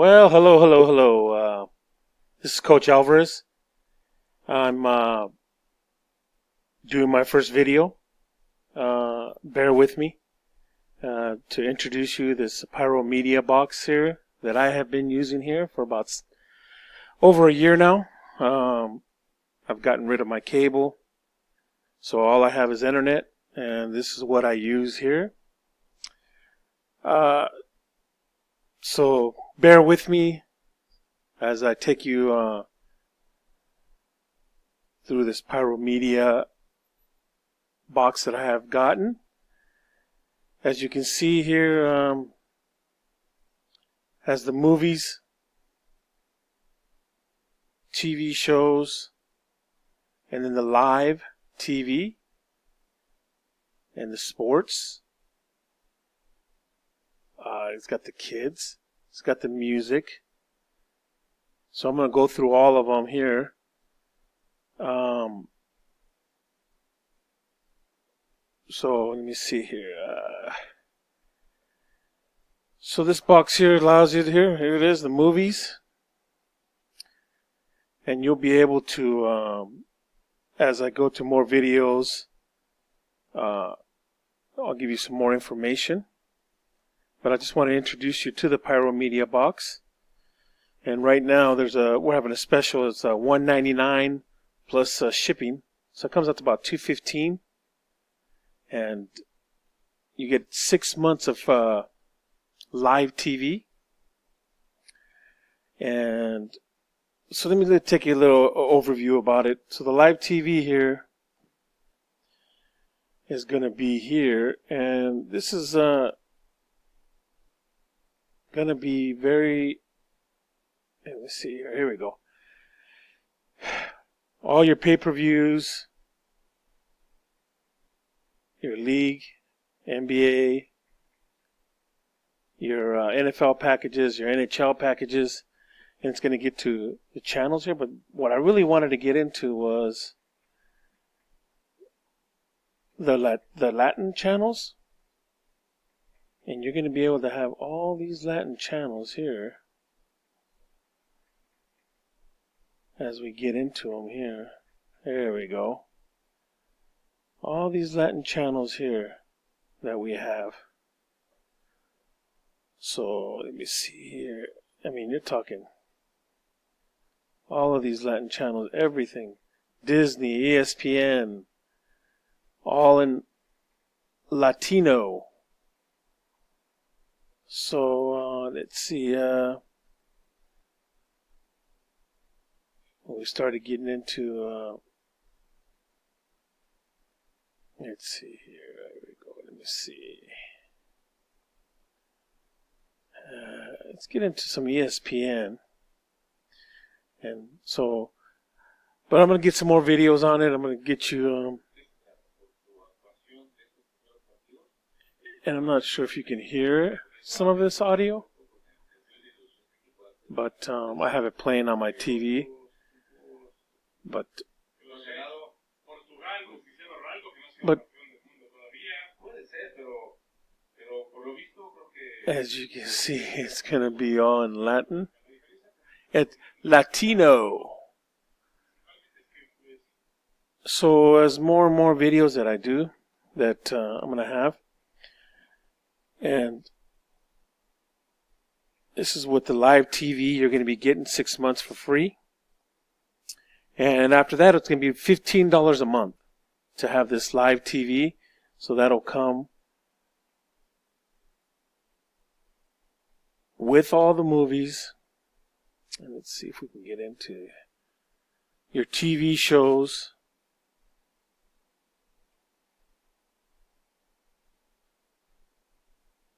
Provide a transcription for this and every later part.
Well, hello. This is Coach Alvarez. I'm doing my first video. Bear with me to introduce you this PyroMedia Box here that I have been using here for about over a year now. I've gotten rid of my cable, so all I have is internet, and this is what I use here. So bear with me as I take you through this PyroMedia box that I have gotten. As you can see here, has the movies, TV shows, and then the live TV, and the sports. It's got the kids. It's got the music. So I'm going to go through all of them here. So let me see here. So this box here allows you to here it is, the movies. And you'll be able to, as I go to more videos, I'll give you some more information. But I just want to introduce you to the PyroMedia box. And right now we're having a special. It's $1.99 plus shipping, so it comes out to about $2.15, and you get 6 months of live TV. And so let me take you a little overview about it. So the live TV here is going to be here, and this is going to be very, let me see here we go. All your pay-per-views, your league, NBA, your NFL packages, your NHL packages, and it's going to get to the channels here. But what I really wanted to get into was the Latin channels. And you're going to be able to have all these Latin channels here as we get into them here. There we go. All these Latin channels here that we have. So let me see here. I mean, you're talking all of these Latin channels, everything. Disney, ESPN, all in Latino. So let's see. We started getting into. Let's see here. There we go. Let me see. Let's get into some ESPN. And so, but I'm gonna get some more videos on it. I'm gonna get you. And I'm not sure if you can hear some of this audio, but I have it playing on my TV. But as you can see, it's going to be all in Latin. It's Latino. So as more and more videos that I do, that I'm going to have, and this is with the live TV, you're going to be getting 6 months for free. And after that, it's going to be $15 a month to have this live TV. So that'll come with all the movies. And let's see if we can get into your TV shows.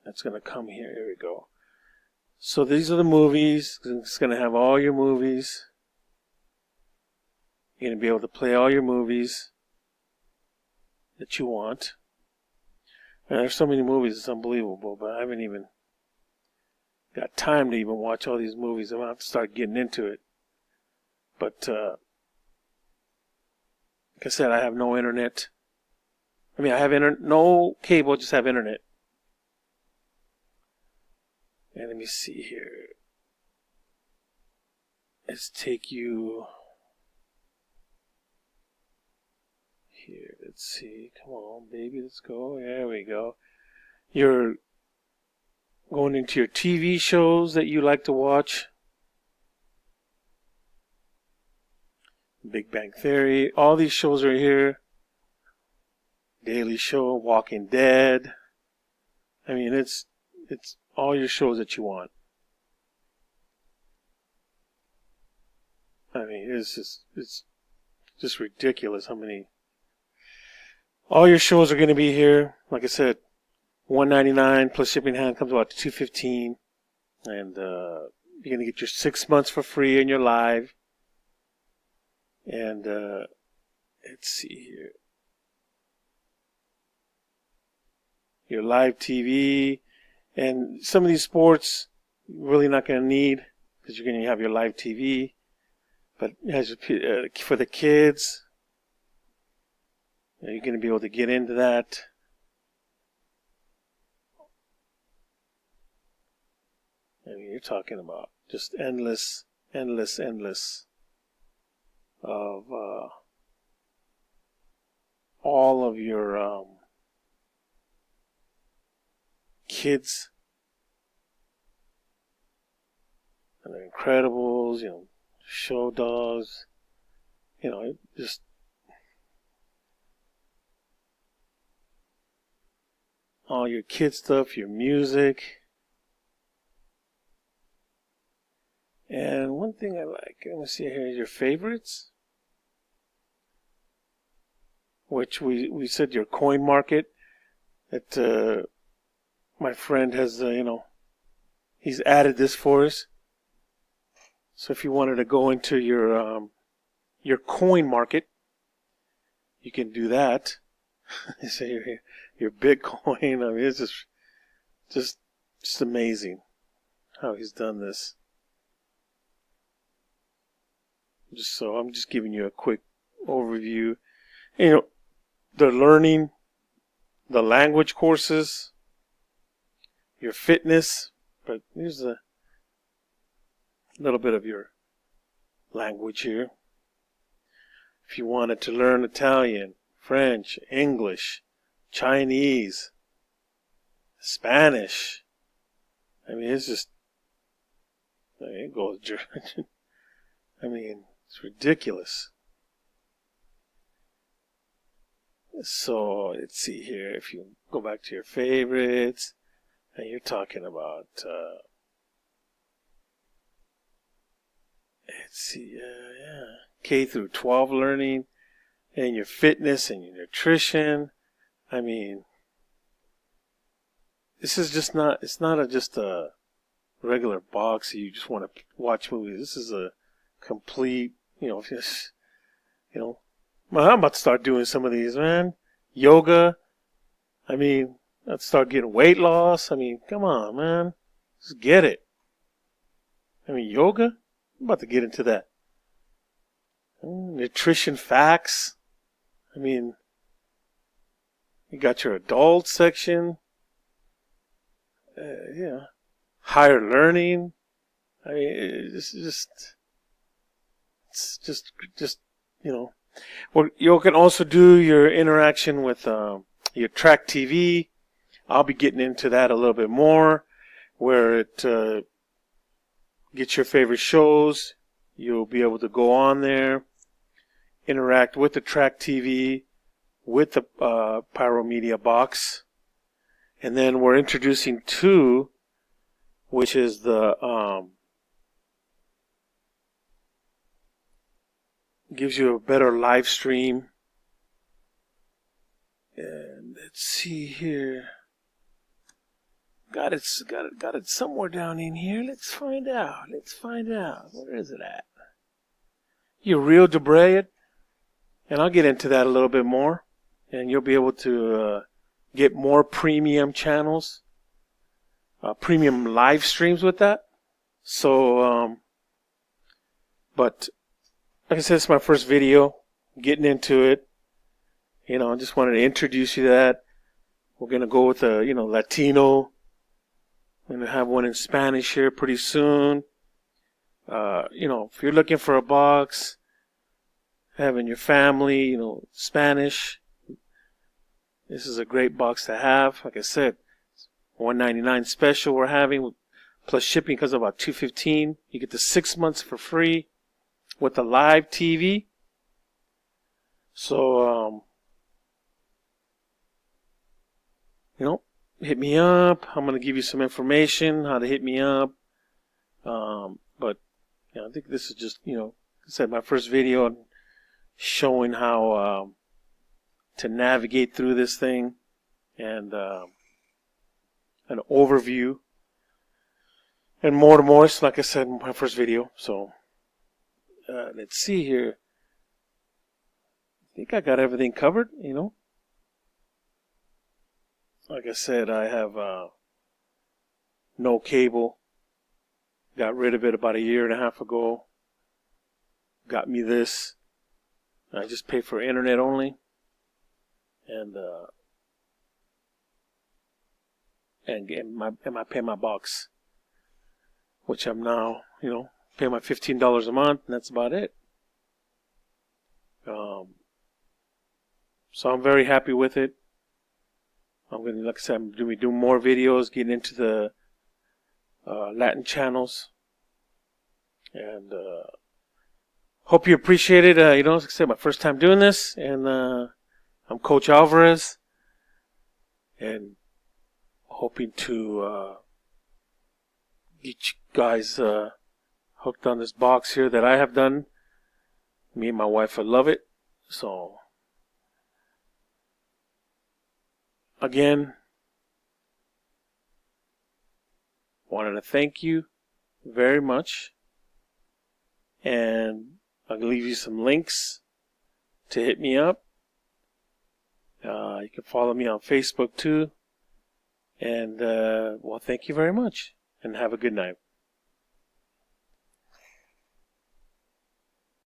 That's going to come here. Here we go. So these are the movies. It's going to have all your movies. You're going to be able to play all your movies that you want. And there's so many movies, it's unbelievable, but I haven't even got time to even watch all these movies. I'm going to have to start getting into it. But, like I said, I have no internet. I mean, I have no cable, just have internet. And let me see here. let's take you here. Let's see. Come on, baby. Let's go. There we go. You're going into your TV shows that you like to watch. Big Bang Theory. All these shows are here. Daily Show, Walking Dead. I mean, it's all your shows that you want. I mean, it's just ridiculous how many. All your shows are going to be here. Like I said, $1.99 plus shipping hand comes about to $2.15, and you're going to get your 6 months for free in your live. And let's see here. Your live TV, and some of these sports you're really not going to need because you're going to have your live TV. But as for the kids, you're going to be able to get into that. I mean, you're talking about just endless of all of your kids and the Incredibles, you know, Show Dogs, you know, just all your kid stuff, your music. And one thing I like, let me see here, your favorites, which we said your coin market, that my friend has, you know, he's added this for us. So if you wanted to go into your coin market, you can do that. So your Bitcoin, I mean, it's just amazing how he's done this. So I'm just giving you a quick overview. You know, they're learning the language courses, your fitness, but here's a little bit of your language here. If you wanted to learn Italian, French, English, Chinese, Spanish, I mean, it's just, I mean, it goes, I mean, it's ridiculous. So, let's see here. If you go back to your favorites, and you're talking about, let's see, K through 12 learning, and your fitness and your nutrition. I mean, this is just not, it's not just a regular box that you just want to watch movies. This is a complete, you know, just, you know, well, I'm about to start doing some of these, man. Yoga. I mean, let's start getting weight loss. I mean, come on, man. Just get it. I mean, yoga? I'm about to get into that. Nutrition facts. I mean, you got your adult section. Yeah. Higher learning. I mean, it's just, you know. Well, you can also do your interaction with your track TV. I'll be getting into that a little bit more, where it gets your favorite shows. You'll be able to go on there, interact with the track TV, with the PyroMedia Box. And then we're introducing 2, which is the gives you a better live stream. And let's see here. Got it somewhere down in here. Let's find out. Where is it at? You reel debray it, and I'll get into that a little bit more. And you'll be able to get more premium channels, premium live streams with that. So, but like I said, it's my first video, getting into it. You know, I just wanted to introduce you to that. We're going to go with a, you know, Latino. I'm going to have one in Spanish here pretty soon. if you're looking for a box, having your family, Spanish, this is a great box to have. Like I said, $199 special we're having, plus shipping comes about $215. You get the 6 months for free with the live TV. So, hit me up. I'm going to give you some information how to hit me up. But I think this is just, like I said, my first video showing how to navigate through this thing, and an overview, and more to more. Like I said in my first video. So let's see here. I think I got everything covered. Like I said, I have no cable. Got rid of it about 1.5 years ago. Got me this. I just pay for internet only. And I pay my box, which I'm now, pay my $15 a month, and that's about it. So I'm very happy with it. I'm going to, like I said, I'm going to be doing more videos, getting into the Latin channels, and hope you appreciate it. Like I said, my first time doing this, and I'm Coach Alvarez, and hoping to get you guys hooked on this box here that I have done. Me and my wife would love it. So again, wanted to thank you very much, and I'll leave you some links to hit me up. You can follow me on Facebook too. And well, thank you very much, and have a good night.